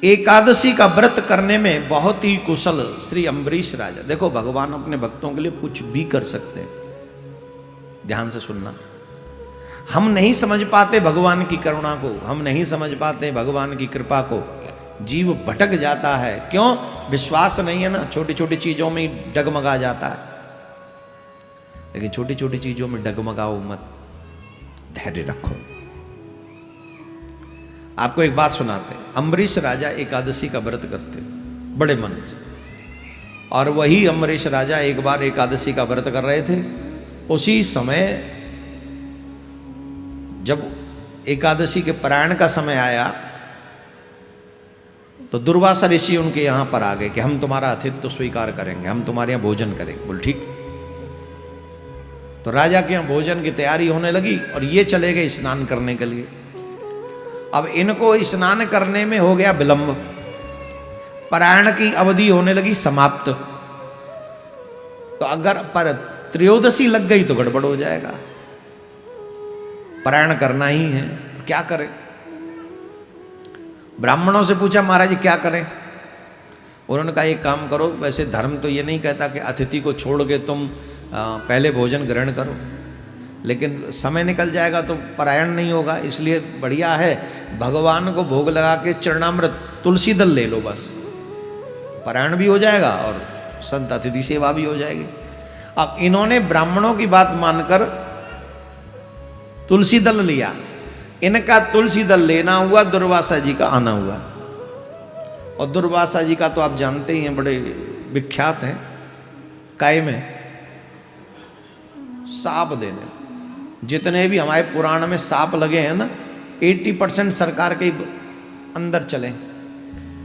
एकादशी का व्रत करने में बहुत ही कुशल श्री अम्बरीश राजा। देखो भगवान अपने भक्तों के लिए कुछ भी कर सकते हैं, ध्यान से सुनना। हम नहीं समझ पाते भगवान की करुणा को, हम नहीं समझ पाते भगवान की कृपा को, जीव भटक जाता है। क्यों? विश्वास नहीं है ना, छोटी छोटी चीजों में ही डगमगा जाता है। लेकिन छोटी छोटी चीजों में डगमगाओ मत, धैर्य रखो। आपको एक बात सुनाते हैं। अम्बरीश राजा एकादशी का व्रत करते बड़े मन से, और वही अम्बरीश राजा एक बार एकादशी का व्रत कर रहे थे। उसी समय जब एकादशी के पारायण का समय आया तो दुर्वासा ऋषि उनके यहां पर आ गए कि हम तुम्हारा आतिथ्य स्वीकार करेंगे, हम तुम्हारे यहां भोजन करेंगे। बोल ठीक। तो राजा के यहां भोजन की तैयारी होने लगी और ये चले गए स्नान करने के लिए। अब इनको स्नान करने में हो गया विलंब, पारायण की अवधि होने लगी समाप्त। तो अगर पर त्रयोदशी लग गई तो गड़बड़ हो जाएगा, पारायण करना ही है तो क्या करें। ब्राह्मणों से पूछा महाराज जी क्या करें। उन्होंने कहा एक काम करो, वैसे धर्म तो ये नहीं कहता कि अतिथि को छोड़ के तुम पहले भोजन ग्रहण करो, लेकिन समय निकल जाएगा तो पारायण नहीं होगा, इसलिए बढ़िया है भगवान को भोग लगा के चरणामृत तुलसी दल ले लो, बस पारायण भी हो जाएगा और संत अतिथि सेवा भी हो जाएगी। अब इन्होंने ब्राह्मणों की बात मानकर तुलसी दल लिया। इनका तुलसी दल लेना हुआ, दुर्वासा जी का आना हुआ। और दुर्वासा जी का तो आप जानते ही हैं, बड़े विख्यात हैं काय में साप देने। जितने भी हमारे पुराण में सांप लगे हैं ना, 80% सरकार के अंदर चले।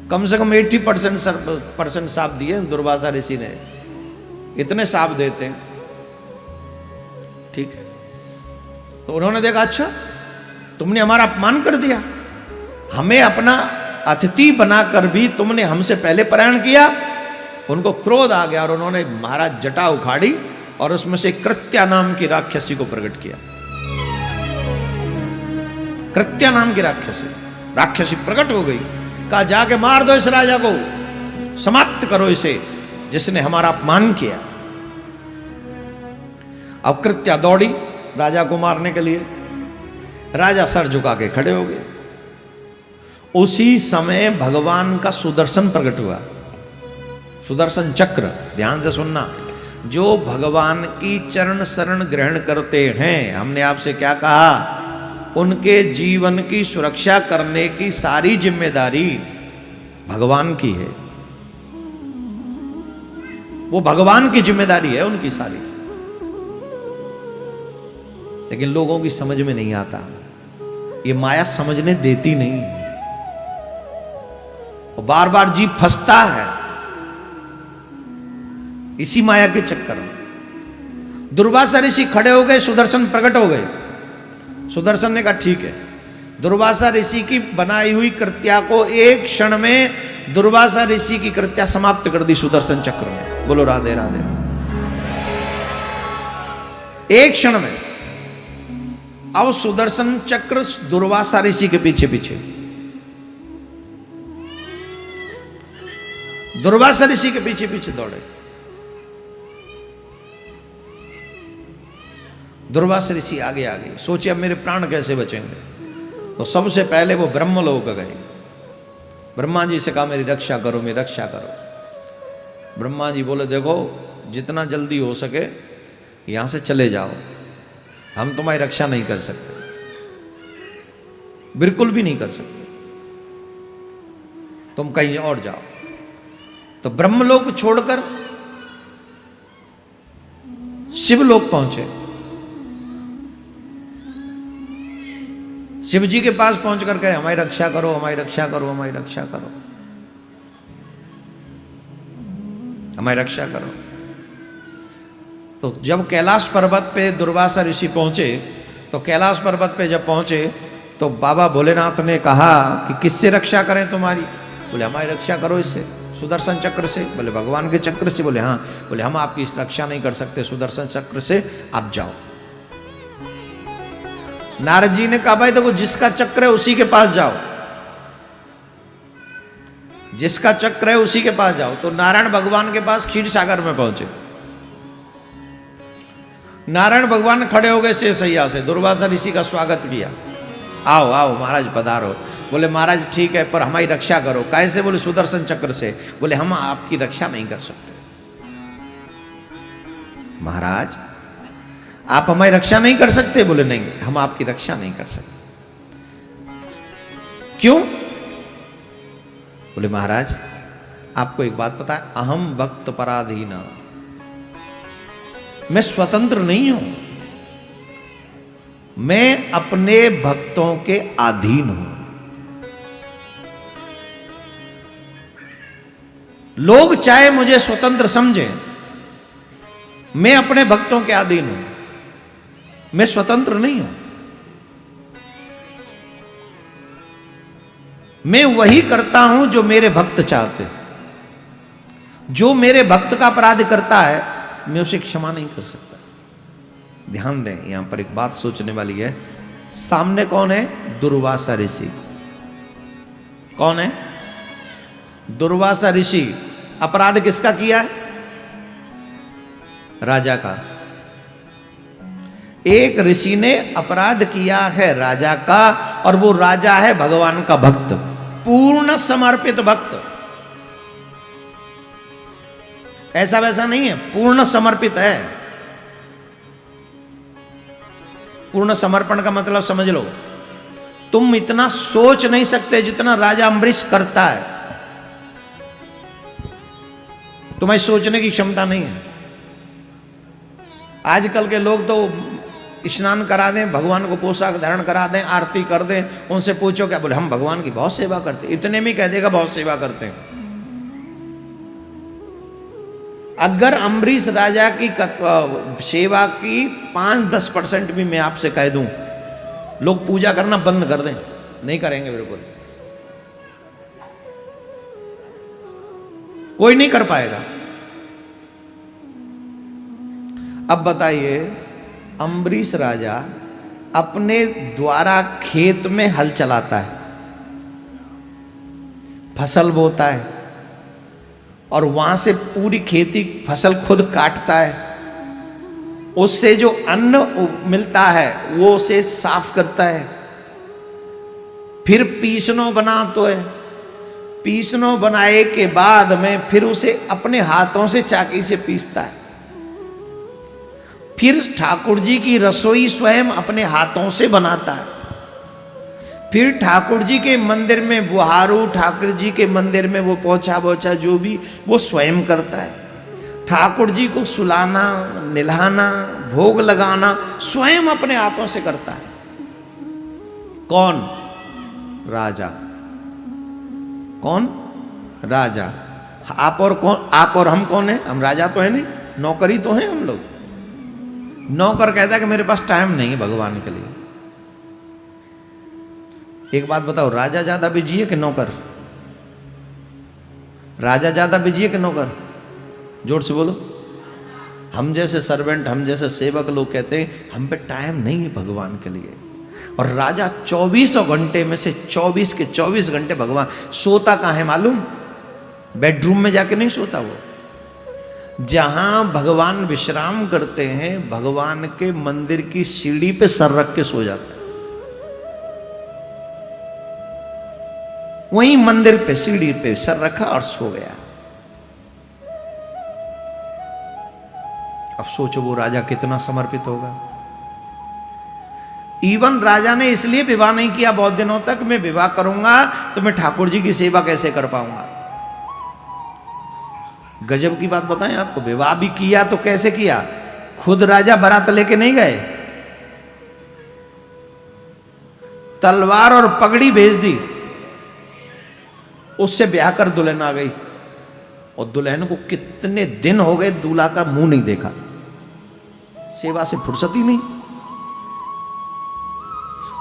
कम से कम 80% सांप दिए दुर्वासा ऋषि ने, इतने सांप देते हैं। ठीक है, तो उन्होंने देखा अच्छा तुमने हमारा अपमान कर दिया, हमें अपना अतिथि बनाकर भी तुमने हमसे पहले पारायण किया। उनको क्रोध आ गया और उन्होंने महाराज जटा उखाड़ी और उसमें से कृत्या नाम की राक्षसी को प्रकट किया। कृत्या नाम की राक्षसी प्रकट हो गई। कहा जाके मार दो इस राजा को, समाप्त करो इसे जिसने हमारा अपमान किया। अब कृत्या दौड़ी राजा को मारने के लिए। राजा सर झुका के खड़े हो गए। उसी समय भगवान का सुदर्शन प्रकट हुआ, सुदर्शन चक्र। ध्यान से सुनना, जो भगवान की चरण शरण ग्रहण करते हैं, हमने आपसे क्या कहा, उनके जीवन की सुरक्षा करने की सारी जिम्मेदारी भगवान की है। वो भगवान की जिम्मेदारी है उनकी सारी, लेकिन लोगों की समझ में नहीं आता। ये माया समझने देती नहीं, और बार बार जीव फंसता है इसी माया के चक्कर में। दुर्वासा ऋषि खड़े हो गए, सुदर्शन प्रकट हो गए। सुदर्शन ने कहा ठीक है। दुर्वासा ऋषि की बनाई हुई कृत्या को एक क्षण में दुर्वासा ऋषि की कृत्या समाप्त कर दी सुदर्शन चक्र में। बोलो राधे राधे। एक क्षण में। अब सुदर्शन चक्र दुर्वासा ऋषि के पीछे पीछे, दुर्वासा ऋषि के पीछे पीछे दौड़े। दुर्वासा ऋषि आगे आगे सोचे अब मेरे प्राण कैसे बचेंगे। तो सबसे पहले वो ब्रह्मलोक गए। ब्रह्मा जी से कहा मेरी रक्षा करो, मेरी रक्षा करो। ब्रह्मा जी बोले देखो जितना जल्दी हो सके यहां से चले जाओ, हम तुम्हारी रक्षा नहीं कर सकते, बिल्कुल भी नहीं कर सकते, तुम कहीं और जाओ। तो ब्रह्मलोक छोड़कर शिवलोक पहुंचे। शिव जी के पास पहुंचकर कहे हमारी रक्षा करो, हमारी रक्षा करो, हमारी रक्षा करो, हमारी रक्षा करो। तो जब कैलाश पर्वत पे दुर्वासा ऋषि पहुंचे, तो कैलाश पर्वत पे जब पहुंचे तो बाबा भोलेनाथ ने कहा कि किससे रक्षा करें तुम्हारी। बोले हमारी रक्षा करो इससे, सुदर्शन चक्र से। बोले भगवान के चक्र से। बोले हाँ। बोले हम आपकी इस रक्षा नहीं कर सकते, सुदर्शन चक्र से आप जाओ। नारद जी ने कहा भाई देखो जिसका चक्र है उसी के पास जाओ। जिसका चक्र है उसी के पास जाओ। तो नारायण भगवान के पास क्षीर सागर में पहुंचे। नारायण भगवान खड़े हो गए शेषैया से, दुर्वासा ऋषि का स्वागत किया। आओ आओ महाराज पधारो। बोले महाराज ठीक है, पर हमारी रक्षा करो। कैसे? बोले सुदर्शन चक्र से। बोले हम आपकी रक्षा नहीं कर सकते। महाराज आप हमारी रक्षा नहीं कर सकते? बोले नहीं, हम आपकी रक्षा नहीं कर सकते। क्यों? बोले महाराज आपको एक बात पता है, अहम भक्त पराधीन, मैं स्वतंत्र नहीं हूं, मैं अपने भक्तों के अधीन हूं। लोग चाहे मुझे स्वतंत्र समझें, मैं अपने भक्तों के अधीन हूं, मैं स्वतंत्र नहीं हूं। मैं वही करता हूं जो मेरे भक्त चाहते। जो मेरे भक्त का अपराध करता है मैं उसे क्षमा नहीं कर सकता। ध्यान दें, यहां पर एक बात सोचने वाली है। सामने कौन है? दुर्वासा ऋषि। कौन है? दुर्वासा ऋषि। अपराध किसका किया है? राजा का। एक ऋषि ने अपराध किया है राजा का, और वो राजा है भगवान का भक्त, पूर्ण समर्पित भक्त। ऐसा वैसा नहीं है, पूर्ण समर्पित है। पूर्ण समर्पण का मतलब समझ लो, तुम इतना सोच नहीं सकते जितना राजा अम्बरीश करता है। तुम्हें सोचने की क्षमता नहीं है। आजकल के लोग तो स्नान करा दें, भगवान को पोशाक धारण करा दें, आरती कर दें, उनसे पूछो क्या? बोले हम भगवान की बहुत सेवा करते। इतने में कह देगा बहुत सेवा करते हैं। अगर अम्बरीश राजा की सेवा की 5-10% भी मैं आपसे कह दूं, लोग पूजा करना बंद कर दें, नहीं करेंगे बिल्कुल। कोई नहीं कर पाएगा। अब बताइए, अम्बरीश राजा अपने द्वारा खेत में हल चलाता है, फसल बोता है, और वहां से पूरी खेती फसल खुद काटता है। उससे जो अन्न मिलता है वो उसे साफ करता है, फिर पीसनो बनाता है। पीसनो बनाए के बाद में फिर उसे अपने हाथों से चाकी से पीसता है। फिर ठाकुर जी की रसोई स्वयं अपने हाथों से बनाता है। फिर ठाकुर जी के मंदिर में बुहारू, ठाकुर जी के मंदिर में वो पोछा बोछा जो भी वो स्वयं करता है। ठाकुर जी को सुलाना, निल्हाना, भोग लगाना स्वयं अपने हाथों से करता है। कौन? राजा। कौन? राजा। आप और कौन? आप और हम कौन है? हम राजा तो है नहीं, नौकरी तो है हम लोग। नौकर कहता है कि मेरे पास टाइम नहीं है भगवान के लिए। एक बात बताओ, राजा ज्यादा बिजी है कि नौकर? राजा ज्यादा बिजी है कि नौकर? जोर से बोलो। हम जैसे सर्वेंट, हम जैसे सेवक लोग कहते हैं हम पे टाइम नहीं है भगवान के लिए। और राजा 24 घंटे में से 24 के 24 घंटे भगवान। सोता कहाँ है मालूम? बेडरूम में जाके नहीं सोता वो। जहां भगवान विश्राम करते हैं, भगवान के मंदिर की सीढ़ी पे सर रख के सो जाता है। वहीं मंदिर पे सीढ़ी पे सर रखा और सो गया। अब सोचो वो राजा कितना समर्पित होगा। इवन राजा ने इसलिए विवाह नहीं किया बहुत दिनों तक, मैं विवाह करूंगा तो मैं ठाकुर जी की सेवा कैसे कर पाऊंगा। गजब की बात बताएं आपको, विवाह भी किया तो कैसे किया? खुद राजा बारात लेके नहीं गए, तलवार और पगड़ी भेज दी, उससे ब्याह कर दुल्हन आ गई। और दुल्हन को कितने दिन हो गए दूल्हा का मुंह नहीं देखा, सेवा से फुर्सत ही नहीं।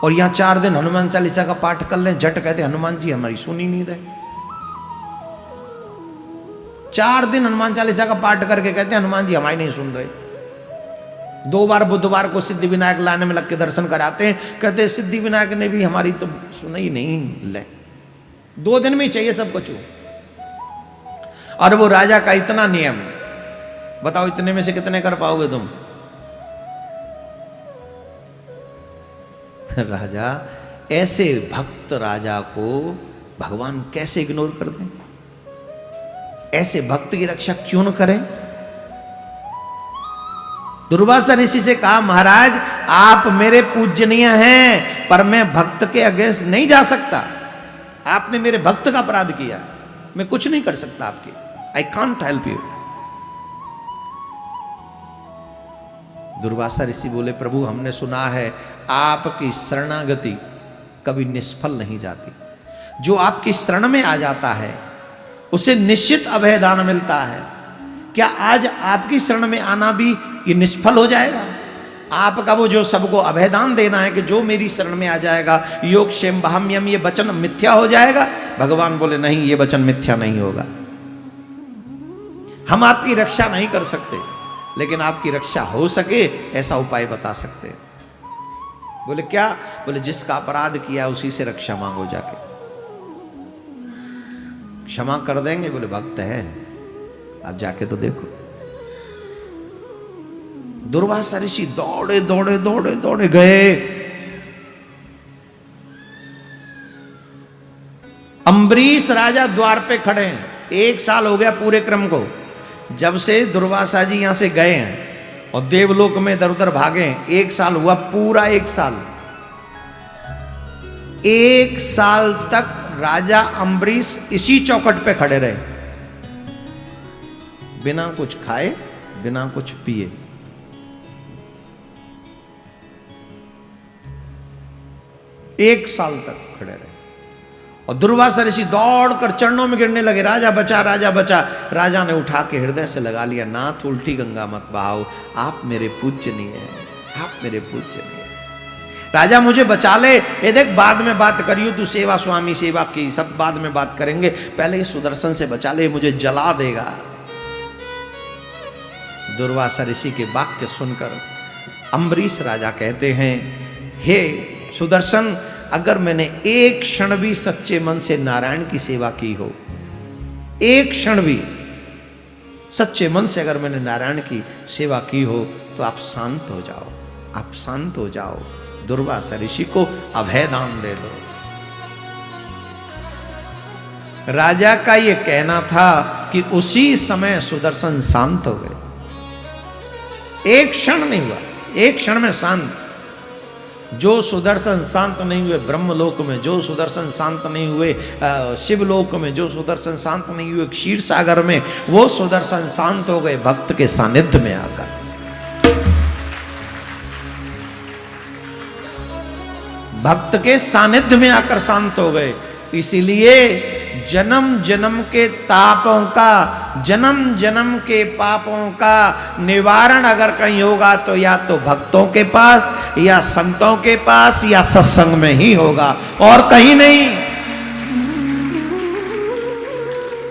और यहां 4 दिन हनुमान चालीसा का पाठ कर लें, झट कहते हनुमान जी हमारी सुनी नहीं रहे। 4 दिन हनुमान चालीसा का पाठ करके कहते हैं हनुमान जी हमारी नहीं सुन रहे। 2 बार बुधवार को सिद्धि विनायक लाने में लग के दर्शन कराते हैं, कहते हैं सिद्धि विनायक ने भी हमारी तो सुना ही नहीं। ले 2 दिन में ही चाहिए सब कुछ। और वो राजा का इतना नियम, बताओ इतने में से कितने कर पाओगे तुम? राजा, ऐसे भक्त राजा को भगवान कैसे इग्नोर कर दें? ऐसे भक्त की रक्षा क्यों न करें? दुर्वासा ऋषि से कहा, महाराज आप मेरे पूजनीय हैं, पर मैं भक्त के अगेंस्ट नहीं जा सकता। आपने मेरे भक्त का अपराध किया, मैं कुछ नहीं कर सकता आपके। I can't help you. Durvasa ऋषि बोले, प्रभु हमने सुना है आपकी शरणागति कभी निष्फल नहीं जाती। जो आपकी शरण में आ जाता है उसे निश्चित अभयदान मिलता है। क्या आज आपकी शरण में आना भी ये निष्फल हो जाएगा? आपका वो जो सबको अभयदान देना है कि जो मेरी शरण में आ जाएगा योग क्षेम बहाम्यम, ये वचन मिथ्या हो जाएगा? भगवान बोले नहीं, ये वचन मिथ्या नहीं होगा। हम आपकी रक्षा नहीं कर सकते, लेकिन आपकी रक्षा हो सके ऐसा उपाय बता सकते हैं। बोले क्या? बोले जिसका अपराध किया उसी से रक्षा मांगो जाके, क्षमा कर देंगे। बोले भक्त है, आप जाके तो देखो। दुर्वासा ऋषि दौड़े दौड़े दौड़े दौड़े गए। अम्बरीश राजा द्वार पे खड़े हैं। 1 साल हो गया पूरे क्रम को, जब से दुर्वासा जी यहां से गए हैं और देवलोक में इधर उधर भागे। 1 साल हुआ, पूरा 1 साल। 1 साल तक राजा अम्बरीश इसी चौखट पे खड़े रहे, बिना कुछ खाए बिना कुछ पिए। एक साल तक खड़े रहे और दुर्वासा ऋषि दौड़कर चरणों में गिरने लगे, राजा बचा, राजा बचा। राजा ने उठा के हृदय से लगा लिया, नाथ उल्टी गंगा मत बहाओ, आप मेरे पूज्यनीय हैं, आप मेरे पूज्यनीय हैं। राजा मुझे बचा ले, ये देख बाद में बात करियो, तू सेवा स्वामी सेवा की सब बाद में बात करेंगे, पहले ये सुदर्शन से बचा ले, मुझे जला देगा। दुर्वासा ऋषि के वाक्य सुनकर अम्बरीश राजा कहते हैं, हे सुदर्शन, अगर मैंने एक क्षण भी सच्चे मन से नारायण की सेवा की हो, एक क्षण भी सच्चे मन से अगर मैंने नारायण की सेवा की हो, तो आप शांत हो जाओ, आप शांत हो जाओ, दुर्वासा ऋषि को अभयदान दे दो। राजा का यह कहना था कि उसी समय सुदर्शन शांत हो गए। एक क्षण नहीं हुआ, एक क्षण में शांत। जो सुदर्शन शांत नहीं हुए ब्रह्मलोक में, जो सुदर्शन शांत नहीं हुए शिवलोक में, जो सुदर्शन शांत नहीं हुए क्षीर सागर में, वो सुदर्शन शांत हो गए भक्त के सानिध्य में आकर। भक्त के सानिध्य में आकर शांत हो गए। इसीलिए जन्म जन्म के तापों का, जन्म जन्म के पापों का निवारण अगर कहीं होगा तो या तो भक्तों के पास या संतों के पास या सत्संग में ही होगा, और कहीं नहीं।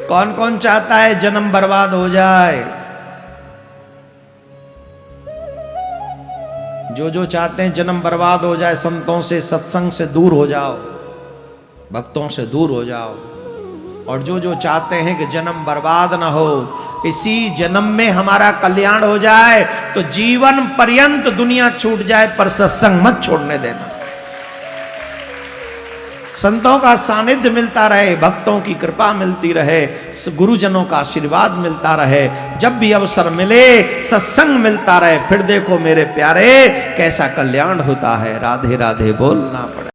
कौन कौन चाहता है जन्म बर्बाद हो जाए? जो जो चाहते हैं जन्म बर्बाद हो जाए, संतों से सत्संग से दूर हो जाओ, भक्तों से दूर हो जाओ। और जो जो चाहते हैं कि जन्म बर्बाद ना हो, इसी जन्म में हमारा कल्याण हो जाए, तो जीवन पर्यंत दुनिया छूट जाए पर सत्संग मत छोड़ने देना। संतों का सानिध्य मिलता रहे, भक्तों की कृपा मिलती रहे, गुरुजनों का आशीर्वाद मिलता रहे, जब भी अवसर मिले सत्संग मिलता रहे, फिर देखो मेरे प्यारे कैसा कल्याण होता है। राधे राधे बोलना पड़े।